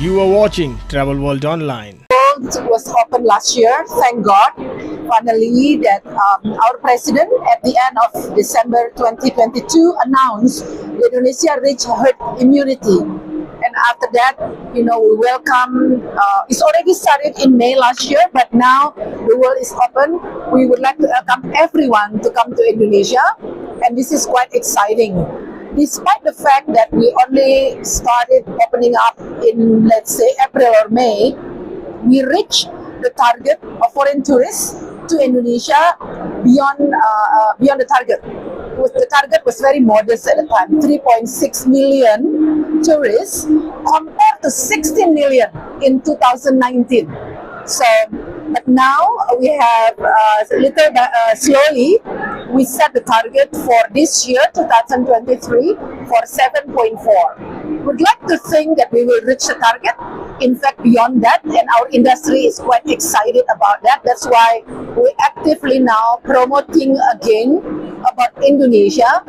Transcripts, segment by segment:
You are watching Travel World Online. World was open last year, thank God. Finally, that our president at the end of December 2022 announced Indonesia reached herd immunity. And after that, we welcome, it's already started in May last year, but now the world is open. We would like to welcome everyone to come to Indonesia, and this is quite exciting. Despite the fact that we only started opening up in, let's say, April or May, we reached the target of foreign tourists to Indonesia beyond the target. The target was very modest at the time, 3.6 million tourists compared to 16 million in 2019. So, but now we have slowly, we set the target for this year, 2023, for 7.4. We'd like to think that we will reach the target. In fact, beyond that, and our industry is quite excited about that. That's why we're actively now promoting again about Indonesia,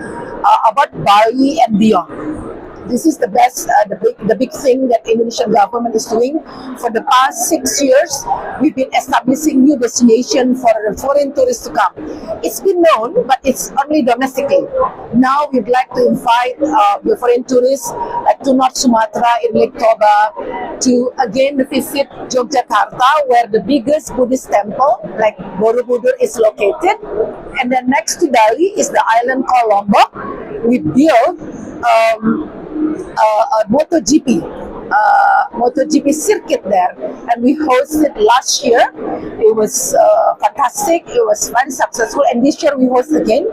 about Bali and beyond. This is the best, the big thing that Indonesian government is doing. For the past 6 years, we've been establishing new destination for foreign tourists to come. It's been known, but it's only domestically. Now we'd like to invite the foreign tourists like to North Sumatra in Lake Toba to again visit Yogyakarta, where the biggest Buddhist temple like Borobudur is located. And then next to Bali is the island called Lombok. We built a MotoGP circuit there, and we hosted last year. It was fantastic. It was very successful, and this year we host again.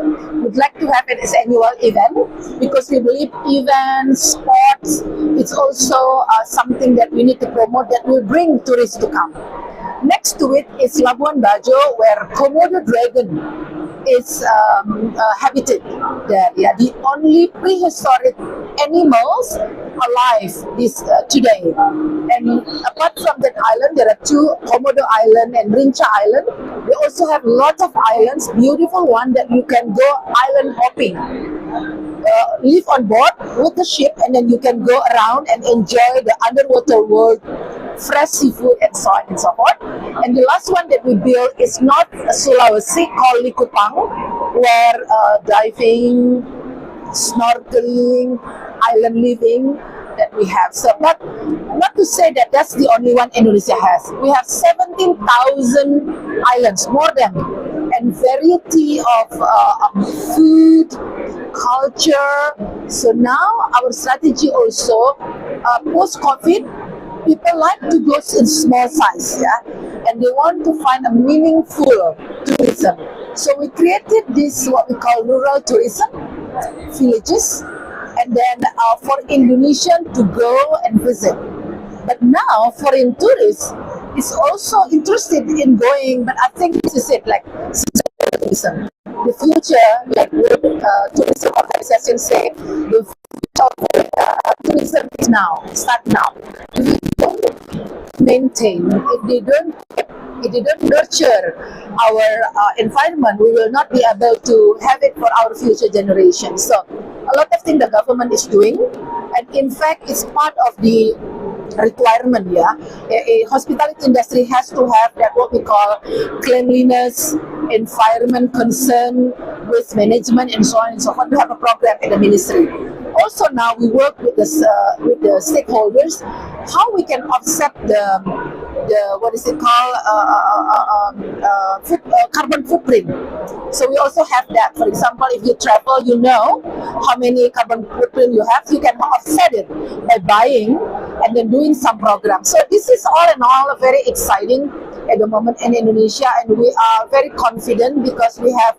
We'd like to have it as annual event because we believe events, sports, it's also something that we need to promote that will bring tourists to come. Next to it is Labuan Bajo, where Komodo dragon is habited there. Yeah, the only prehistoric animals alive today. And apart from that island, there are two, Komodo Island and Rinca Island. They also have lots of islands, beautiful one that you can go island hopping. Live on board with the ship, and then you can go around and enjoy the underwater world, fresh seafood, and so on and so forth. And the last one that we built is North Sulawesi called Likupang, where diving, snorkeling, island living that we have. So not to say that that's the only one Indonesia has. We have 17,000 islands, more than, and variety of food, culture. So now our strategy also, post-COVID, people like to go in small size, and they want to find a meaningful tourism. So we created this, what we call rural tourism, villages, and then for Indonesian to go and visit. But now foreign tourists is also interested in going, but I think this is it, like tourism. The future, like tourism organizations say, the future of tourism is now, start now. If we don't maintain, if they don't nurture our environment, we will not be able to have it for our future generations. So a lot of things the government is doing, and in fact it's part of the requirement. A hospitality industry has to have that, what we call cleanliness, environment concern, waste management, and so on and so forth. We have a program in the ministry. Also now we work with the stakeholders, how we can offset the what is it called, carbon footprint. So we also have that. For example, if you travel, you know how many carbon footprint you have. You can offset it by buying and then doing some programs. So this is all in all very exciting at the moment in Indonesia, and we are very confident because we have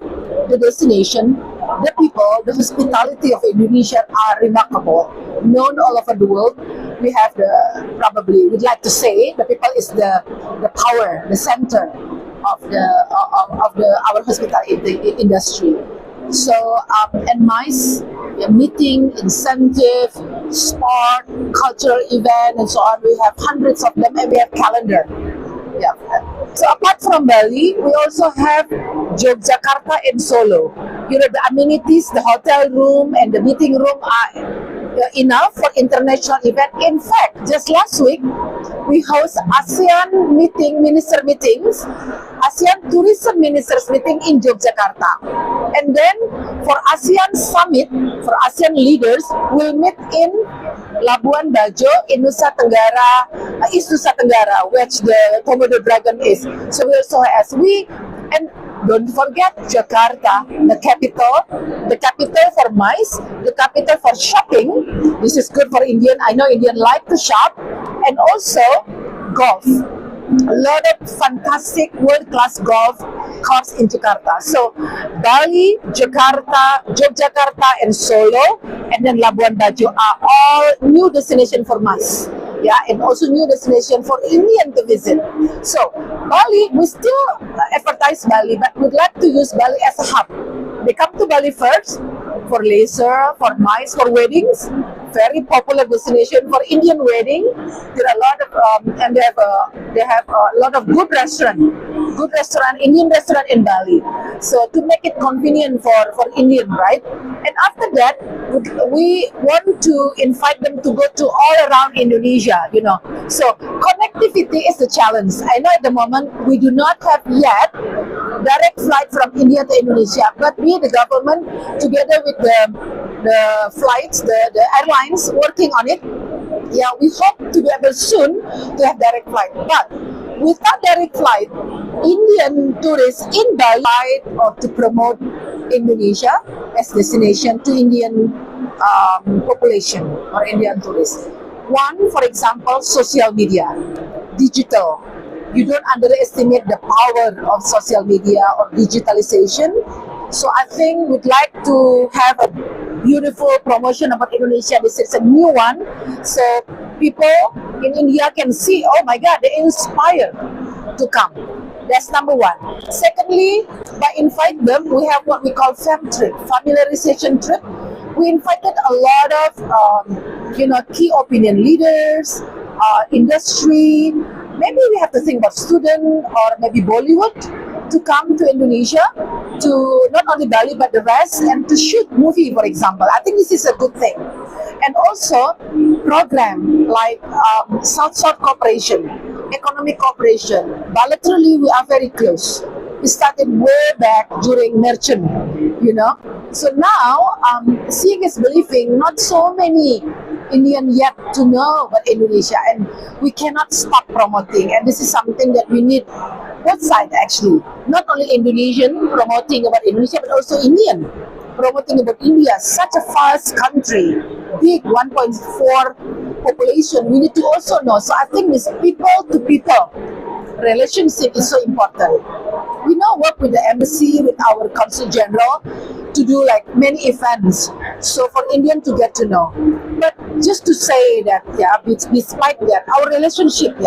the destination, the people, the hospitality of Indonesia are remarkable, known all over the world. We have we'd like to say, the people is the power, the center of our hospitality industry. So and MICE, meeting, incentive, sport, cultural event, and so on. We have hundreds of them, and we have calendar. Yeah. So apart from Bali, we also have Yogyakarta and Solo. The amenities, the hotel room and the meeting room are enough for international event. In fact, just last week we host ASEAN minister meetings, ASEAN tourism ministers meeting in Yogyakarta, and then for ASEAN summit for ASEAN leaders we'll meet in Labuan Bajo in Nusa Tenggara, East Nusa Tenggara, which the Komodo dragon is. So we also and don't forget Jakarta, the capital for mice, the capital for shopping. This is good for Indian. I know Indian like to shop, and also golf. A lot of fantastic world-class golf course in Jakarta. So Bali, Jakarta, Yogyakarta, and Solo, and then Labuan Bajo are all new destination for mice. Yeah, and also new destination for Indian to visit. So Bali, we still advertise Bali, but we'd like to use Bali as a hub. They come to Bali first for leisure, for mice, for weddings. Very popular destination for Indian wedding. There are a lot of and they have a lot of good restaurant, Indian restaurant in Bali. So to make it convenient for Indian, right? And after that, we want to invite them to go to all around Indonesia. So connectivity is the challenge. I know at the moment we do not have yet direct flight from India to Indonesia, but we, the government, together with the flights, the airlines working on it. Yeah, we hope to be able soon to have direct flight. But without direct flight, Indian tourists in Bali or to promote Indonesia as destination to Indian population or Indian tourists. One, for example, social media, digital. You don't underestimate the power of social media or digitalization. So I think we'd like to have a beautiful promotion about Indonesia. This is a new one. So people in India can see, oh my God, they're inspired to come. That's number one. Secondly, by invite them, we have what we call fam trip, familiarization trip. We invited a lot of, key opinion leaders, industry. Maybe we have to think about student or maybe Bollywood to come to Indonesia to not only Bali but the rest and to shoot movie, for example. I think this is a good thing. And also program like South-South cooperation, economic cooperation. Bilaterally, we are very close. We started way back during merchant, So now, seeing is believing, not so many Indian yet to know about Indonesia, and we cannot stop promoting, and this is something that we need both sides actually, not only Indonesian promoting about Indonesia but also Indian promoting about India, such a vast country, big 1.4 population. We need to also know. So I think this people to people relationship is so important. We now work with the embassy, with our consul general to do like many events, so for Indian to get to know. But just to say that, despite that, our relationship,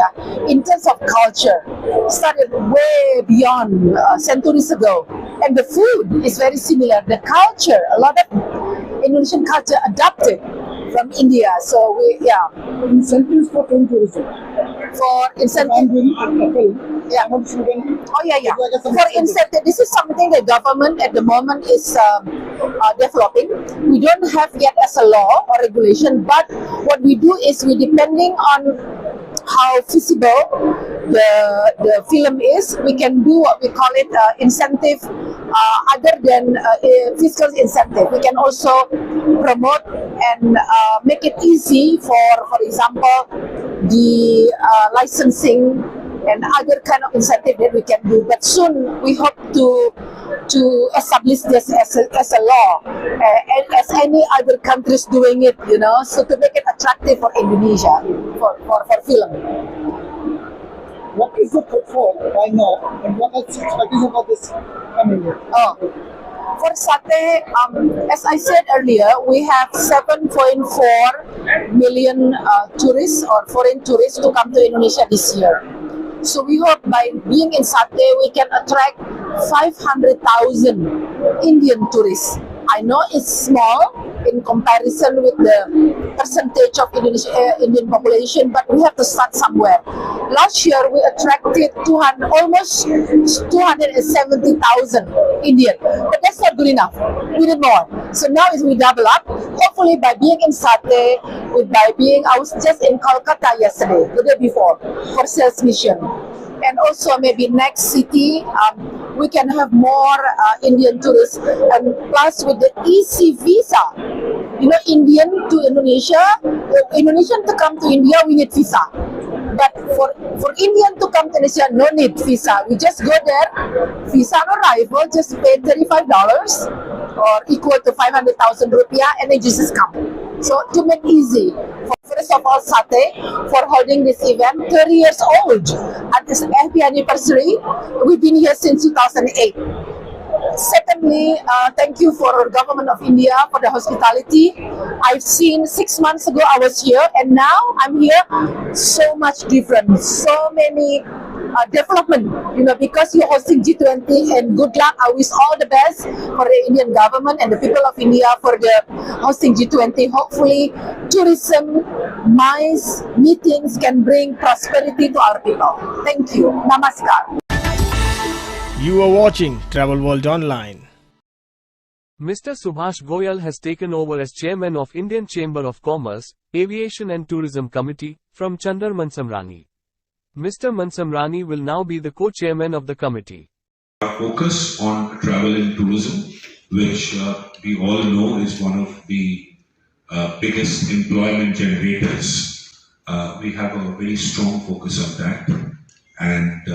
in terms of culture, started way beyond centuries ago, and the food is very similar. The culture, a lot of Indonesian culture adapted from India. So Incentives for tourism. For incentive. Yeah. For incentive, this is something the government at the moment is developing. We don't have yet as a law or regulation, but what we do is we, depending on how feasible the film is, we can do what we call it incentive other than fiscal incentive. We can also promote and make it easy for example, the licensing and other kind of incentive that we can do. But soon we hope to establish this as a law, and as any other countries doing it, so to make it attractive for Indonesia for film. What is the footfall right now, and what are the expectations about this coming year? For Satay, as I said earlier, we have 7.4 million tourists or foreign tourists to come to Indonesia this year. So we hope by being in Satay, we can attract 500,000 Indian tourists I know it's small in comparison with the percentage of Indian population, but we have to start somewhere. Last year we attracted 200, almost 270,000 Indian, but that's not good enough. We need more. So now is we double up. Hopefully by being in Sateh, I was just in Kolkata yesterday, the day before, for sales mission. And also maybe next city, we can have more Indian tourists. And plus with the easy visa, Indian to Indonesia, Indonesian to come to India, we need visa. But for Indian to come to Indonesia, no need visa. We just go there, visa on arrival, just pay $35 or equal to 500,000 rupiah, and then just come. So to make easy, first of all, Sateh for holding this event, 30 years old at this happy anniversary. We've been here since 2008. Secondly, thank you for our government of India for the hospitality. I've seen 6 months ago I was here, and now I'm here. So much different, so many development. Because you're hosting G20, and good luck. I wish all the best for the Indian government and the people of India for the hosting G20. Hopefully, tourism, MICE meetings can bring prosperity to our people. Thank you. Namaskar. You are watching Travel World Online. Mr. Subhash Goyal has taken over as chairman of Indian Chamber of Commerce, Aviation and Tourism Committee, from Chandar Mansamrani. Mr. Mansamrani will now be the co-chairman of the committee. Our focus on travel and tourism, which we all know is one of the biggest employment generators. We have a very strong focus on that, and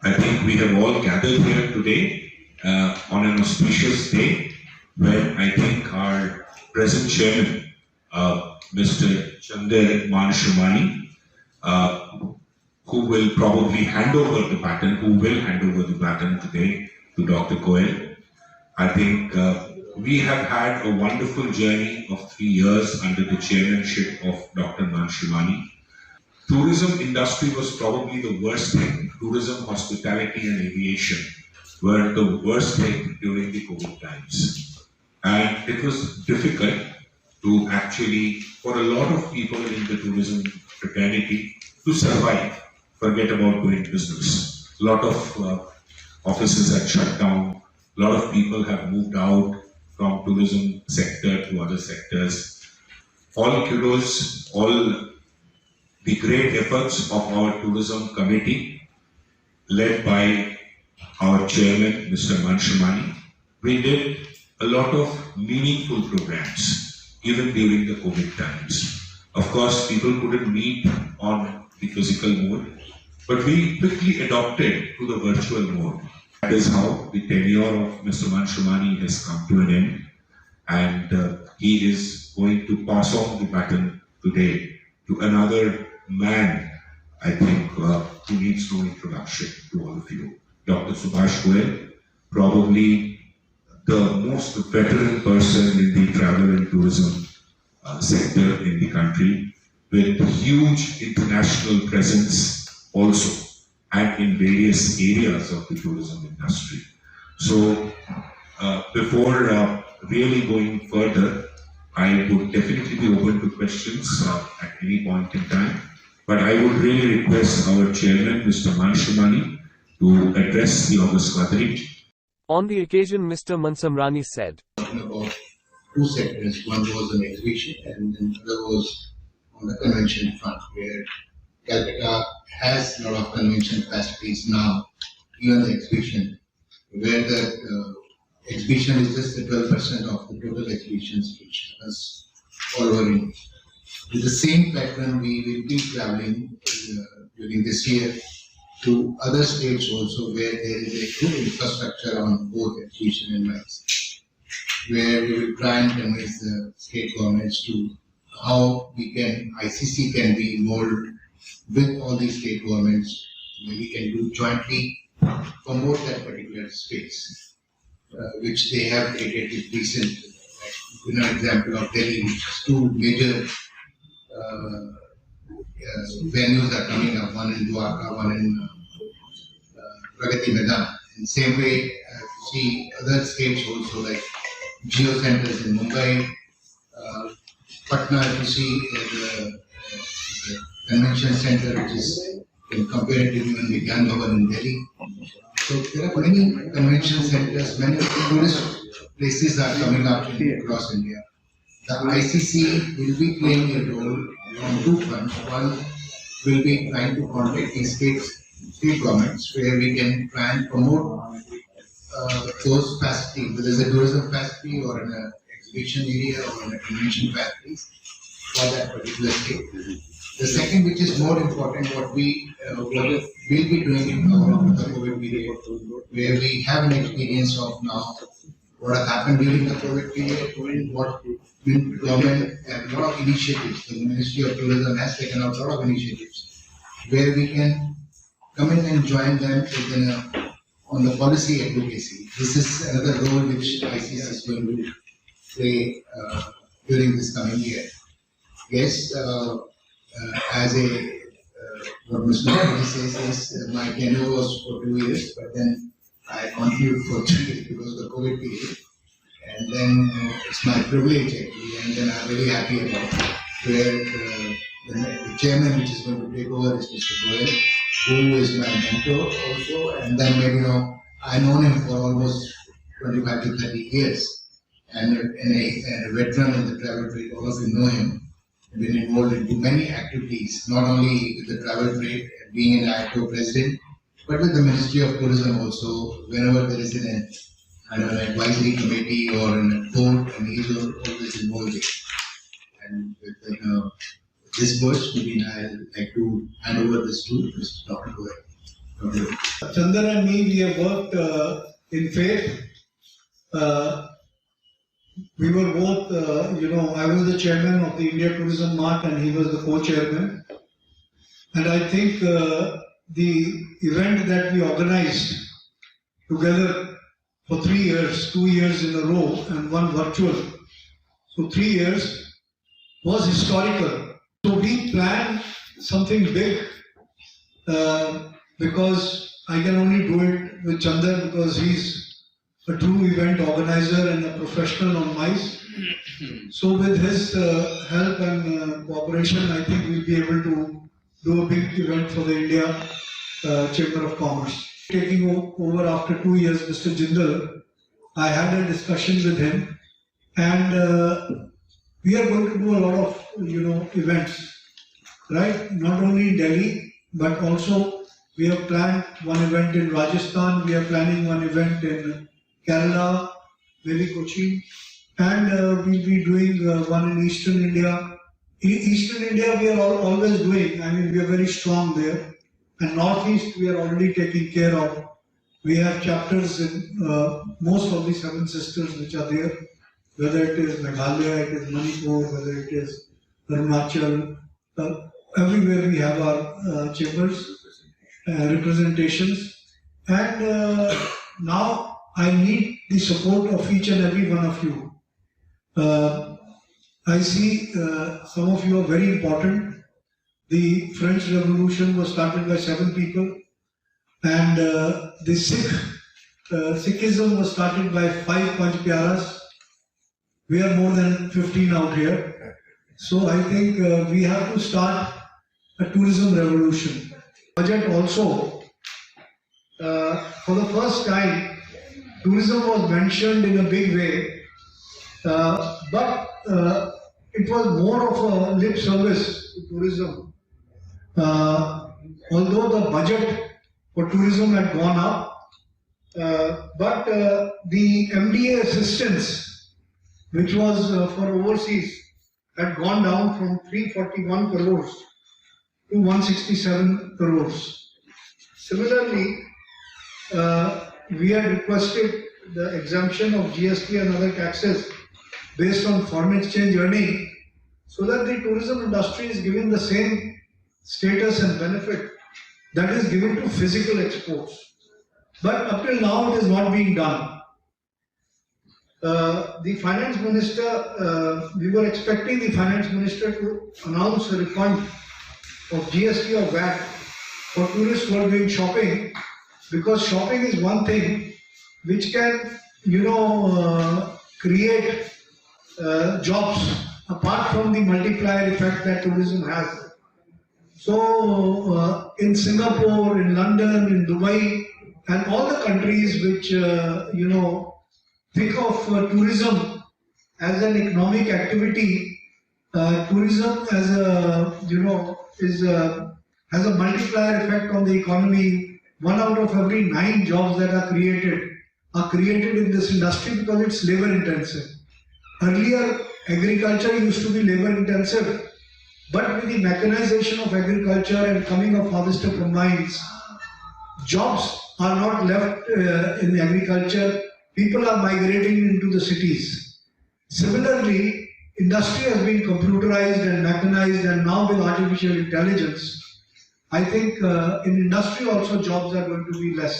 I think we have all gathered here today on an auspicious day when I think our present chairman, Mr. Chandar Mansamrani, who will hand over the baton today to Dr. Goyal. I think we have had a wonderful journey of 3 years under the chairmanship of Dr. Mansamrani. Tourism industry was probably the worst thing. Tourism, hospitality and aviation were the worst thing during the COVID times. And it was difficult to actually, for a lot of people in the tourism fraternity, to survive, forget about doing business. A lot of offices had shut down. A lot of people have moved out from tourism sector to other sectors. All kudos, all the great efforts of our tourism committee, led by our chairman, Mr. Mansamrani. We did a lot of meaningful programs, even during the COVID times. Of course, people couldn't meet on the physical mode, but we quickly adopted to the virtual mode. That is how the tenure of Mr. Mansamrani has come to an end, and he is going to pass on the baton today to another man, I think, who needs no introduction to all of you. Dr. Subhash Goyal, probably the most veteran person in the travel and tourism sector in the country, with huge international presence also, and in various areas of the tourism industry. So, before really going further, I would definitely be open to questions at any point in time. But I would really request our chairman, Mr. Mansamrani, to address the august gathering. On the occasion, Mr. Mansamrani said, Talking about two sectors. One was an exhibition, and then the other was on the convention front, where Calcutta has a lot of convention facilities now, even the exhibition, where the exhibition is just the 12% of the total exhibitions which happens all over India. With the same pattern, we will be traveling during this year to other states also, where there is a good infrastructure on both exhibition and MICE, where we will try and convince the state governments to how ICC can be involved with all these state governments. We can do jointly promote that particular space, which they have created recent. Example of Delhi, which is two major venues are coming up, one in Dwarka, one in Pragati Maidan. In the same way, see other states also like geo centers in Mumbai, Patna, if you see the convention center, which is comparatively even the Gyan Bhavan in Delhi. So there are many convention centers, many tourist places are coming up across India. The ICC will be playing a role on two fronts. One will be trying to contact the state governments where we can try and promote those facilities, whether it's a tourism facility or in an exhibition area or in a convention facility for that particular state. The second, which is more important, what we will be doing in the COVID period, where we have an experience of now what has happened during the COVID period, what the government and a lot of initiatives, the Ministry of Tourism has taken out a lot of initiatives, where we can come in and join them on the policy advocacy. This is another role which ICC is going to play during this coming year. Yes, as what Mr. Modi says is my tenure was for 2 years, but then I continued for 3 years because of the COVID period. And then it's my privilege actually, and then I'm very happy about where the chairman which is going to take over is Mr. Goyal, who is my mentor also, and then maybe I've known him for almost 25 to 30 years, and a veteran of the travel trade. All of you know him. Been involved in many activities, not only with the travel trade, being an ITO president, but with the Ministry of Tourism also. Whenever there is an advisory committee or in a board, and he's always involved in. And with this burst, maybe I'd like to hand over this to Mr. Dr. Goyal. Chandar and me, we have worked in faith. We were both, I was the chairman of the India Tourism Mart and he was the co-chairman. And I think the event that we organized together for 3 years, 2 years in a row and one virtual, so 3 years, was historical. So we planned something big because I can only do it with Chandar because he's a true event organizer and a professional on mice. So with his help and cooperation, I think we'll be able to do a big event for the India Chamber of Commerce. Taking over after 2 years, Mr. Jindal, I had a discussion with him, and we are going to do a lot of events, right? Not only in Delhi, but also we have planned one event in Rajasthan. We are planning one event in Kerala, maybe Kochi, and we'll be doing one in Eastern India. Eastern India we are always doing, I mean we are very strong there. And Northeast we are already taking care of. We have chapters in most of the 7 sisters which are there, whether it is Meghalaya, it is Manipur, whether it is Arunachal, everywhere we have our chambers, representations. And now I need the support of each and every one of you. I see some of you are very important. The French Revolution was started by 7 people, and the Sikhism was started by 5 Panch Pyaras. We are more than 15 out here. So I think we have to start a tourism revolution. Budget also, for the first time, tourism was mentioned in a big way, but it was more of a lip service to tourism. Although the budget for tourism had gone up, but the MDA assistance, which was for overseas, had gone down from 341 crores to 167 crores. Similarly, we had requested the exemption of GST and other taxes based on foreign exchange earning, so that the tourism industry is given the same status and benefit that is given to physical exports. But up till now it is not being done. The finance minister, we were expecting the finance minister to announce a refund of GST or VAT for tourists who are doing shopping, because shopping is one thing which can, create jobs apart from the multiplier effect that tourism has. So in Singapore, in London, in Dubai, and all the countries which think of tourism as an economic activity, tourism as a has a multiplier effect on the economy. 1 out of every 9 jobs that are created in this industry because it's labor intensive. Earlier, agriculture used to be labor intensive, but with the mechanization of agriculture and coming of harvester combines, jobs are not left in agriculture. People are migrating into the cities. Similarly, industry has been computerized and mechanized, and now with artificial intelligence, I think in industry also jobs are going to be less.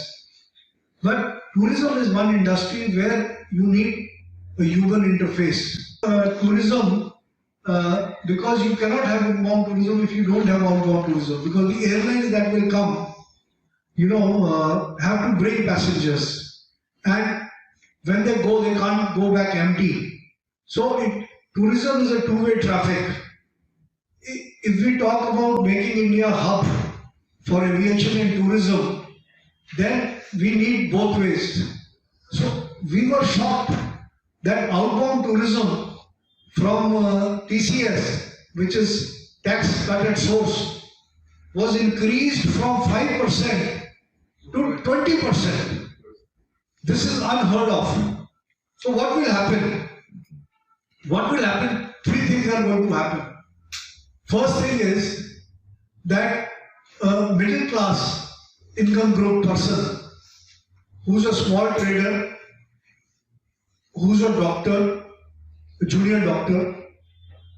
But tourism is one industry where you need a human interface. Tourism, because you cannot have inbound tourism if you don't have outbound tourism, because the airlines that will come, have to bring passengers, and when they go, they can't go back empty. So tourism is a two-way traffic. If we talk about making India a hub for aviation and tourism, then we need both ways. So we were shocked that outbound tourism from TCS, which is tax cut at source, was increased from 5% to 20%. This is unheard of. So what will happen? What will happen? 3 things are going to happen. First thing is that a middle class income group person who's a small trader, who's a doctor, a junior doctor,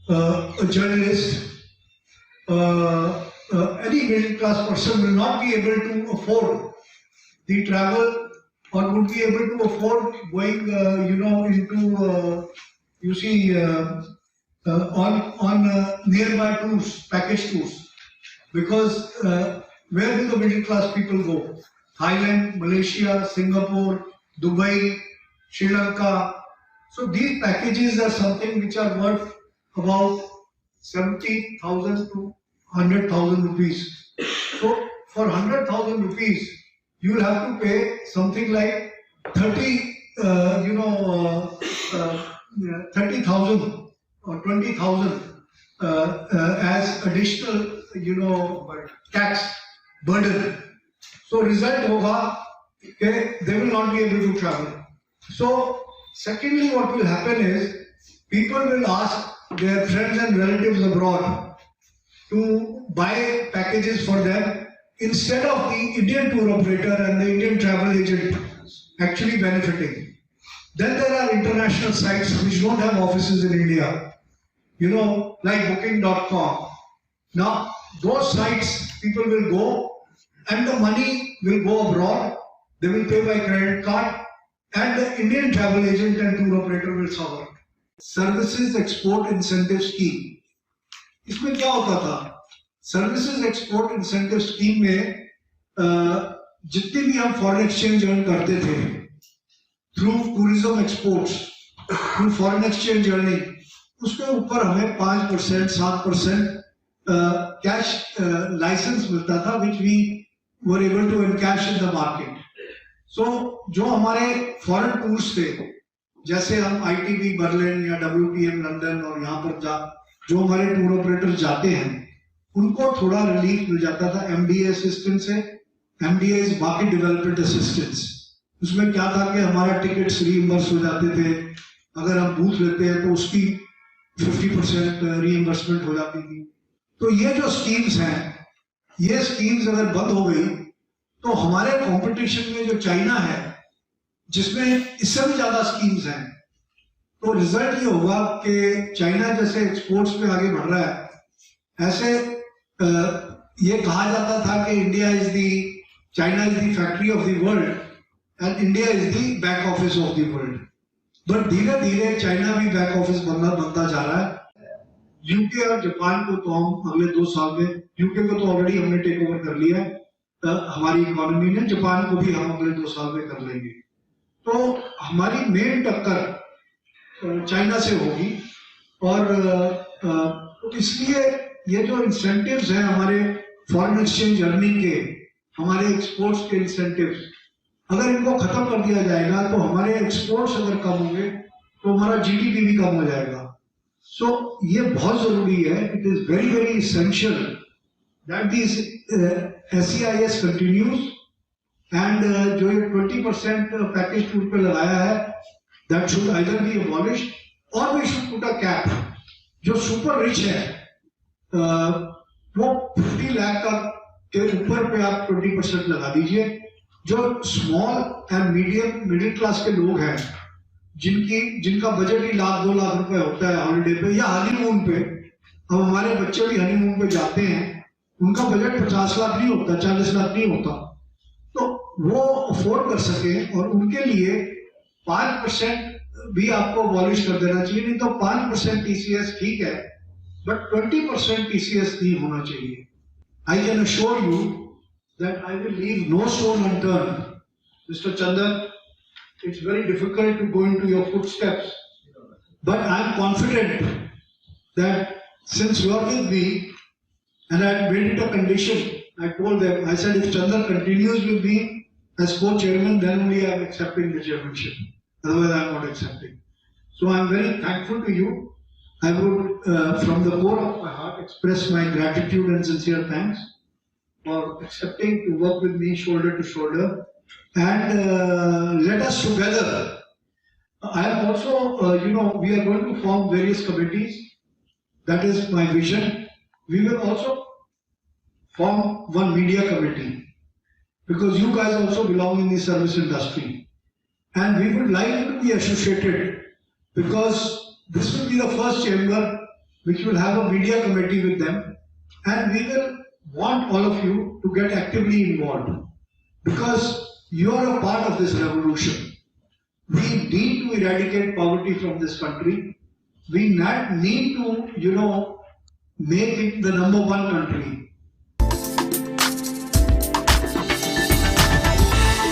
a journalist, any middle class person will not be able to afford the travel or would be able to afford going, into, on nearby tours, package tours. Because where do the middle class people go? Thailand, Malaysia, Singapore, Dubai, Sri Lanka. So these packages are something which are worth about 70,000 to 100,000 rupees. So for 100,000 rupees, you will have to pay something like 30,000 or 20,000 as additional, tax burden. So result hoga that they will not be able to travel. So secondly, what will happen is people will ask their friends and relatives abroad to buy packages for them instead of the Indian tour operator and the Indian travel agent actually benefiting. Then there are international sites which don't have offices in India, like booking.com. Now, those sites, people will go and the money will go abroad, they will pay by credit card, and the Indian travel agent and tour operator will suffer. Services Export Incentive Scheme. इसमें क्या होता था? Services Export Incentive Scheme में जितनी भी हम foreign exchange earn करते थे through tourism exports, through foreign exchange earning, उसके ऊपर हमें 5%, 7% कैश लाइसेंस मिलता था, which we were able to encash in the market. सो जो हमारे फॉरेन टूर्स थे, जैसे हम ITB बर्लिन या WTM लंदन और यहाँ पर जो हमारे टूर ऑपरेटर जाते हैं, उनको थोड़ा रिलीफ मिल जाता था MDA असिस्टेंस से. MDA is market development assistance. उसमें क्या था कि हमारा टिकट्स रीइंबर्स हो जाते थे, अगर हम बूथ लेते हैं तो उसकी 50% रीइंबर्समेंट हो जाती थी. तो ये जो स्कीम्स हैं, ये स्कीम्स अगर बंद हो गई तो हमारे कंपटीशन में जो चाइना है, जिसमें इससे भी ज्यादा स्कीम्स हैं, तो रिजल्ट ये होगा कि चाइना जैसे एक्सपोर्ट्स में आगे बढ़ रहा है, ऐसे ये कहा जाता था कि China is the factory of the world and India is the back office of the world. But धीरे धीरे चाइना भी बैक ऑफिस बनता जा रहा है. यूके और जापान को तो हम अगले 2 साल में, यूके को तो ऑलरेडी हमने टेक ओवर कर लिया है हमारी इकोनॉमी ने, जापान को भी हम अगले 2 साल में कर लेंगे. तो हमारी मेन टक्कर चाइना से होगी। और तो इसलिए ये जो इंसेंटिव्स हैं हमारे फॉरेन एक्सचेंज अर्निंग के, हमारे एक्सपोर्ट्स के इंसेंटिव्स, अगर इनको खत्म कर दिया जाएगा तो हमारे एक्सपोर्ट्स अगर कम होंगे तो हमारा जीडीपी भी कम हो जाएगा। सो ये बहुत जरूरी है, it is very very essential that this SEIS continues and जो ये 20% पैकेज टूर पे लगाया है that should either be abolished और we should put a cap. जो सुपर रिच है वो 50 लाख का के ऊपर पे आप 20% लगा दीजिए। जो small and medium middle class के लोग हैं जिनका बजट ही लाख 2 लाख रुपए होता है हॉलिडे पे या हनीमून पे, अब हमारे बच्चे भी हनीमून पे जाते हैं, उनका बजट 50 लाख नहीं होता, 40 लाख नहीं होता, तो वो अफोर्ड कर सके और उनके लिए 5% भी आपको अबॉलिश कर देना चाहिए। नहीं तो 5% TCS ठीक है, बट 20% TCS नहीं होना चाहिए। I can assure you that I will leave no stone unturned. Mister Chandan, it's very difficult to go into your footsteps, but I am confident that since you are with me, and I made it a condition, I told them, I said if Chandar continues with me as co-chairman, then only I am accepting the chairmanship. Otherwise, I am not accepting. So I am very thankful to you. I would, from the core of my heart, express my gratitude and sincere thanks for accepting to work with me shoulder to shoulder. And let us together. I am also, we are going to form various committees. That is my vision. We will also form one media committee because you guys also belong in the service industry. And we would like you to be associated because this will be the first chamber which will have a media committee with them. And we will want all of you to get actively involved because you are a part of this revolution. We need to eradicate poverty from this country. We need to, make it the #1 country.